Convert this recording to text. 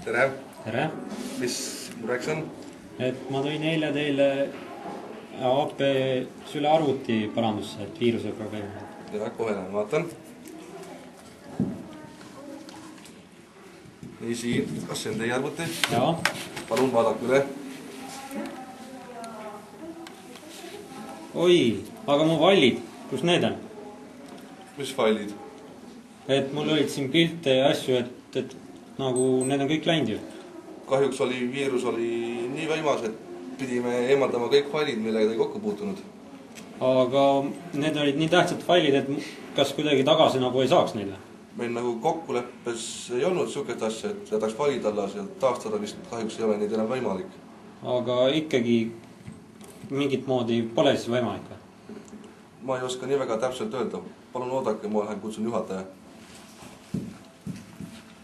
Tere! Tere! Mis mureks on? Et ma tõin eile teile AP süle arvuti parandusse, et viiruse probleem. Ja, kohe lähen vaatan. Niisi, kas see on teie arvuti? Jaa. Palun vaadake üle. Oi, aga mu failid, kus need on? Mis failid? Et mul olid siin pilte ja asju, et nagu need on kõik läinud ju. Kahjuks viirus oli nii võimas, et pidime eemaldama kõik failid, millega te kokku puutunud. Aga need olid nii tähtsad failid, et kas kuidagi tagasi nagu ei saaks neid? Meil nagu kokkuleppes ei olnud sükest asja, et jätaks failid alles ja taastada vist kahjuks ei ole neid enam võimalik. Aga ikkagi mingit moodi pole siis võimalik? Ma ei oska nii väga täpselt öelda. Palun oodake, ma lähen kutsun juhataja.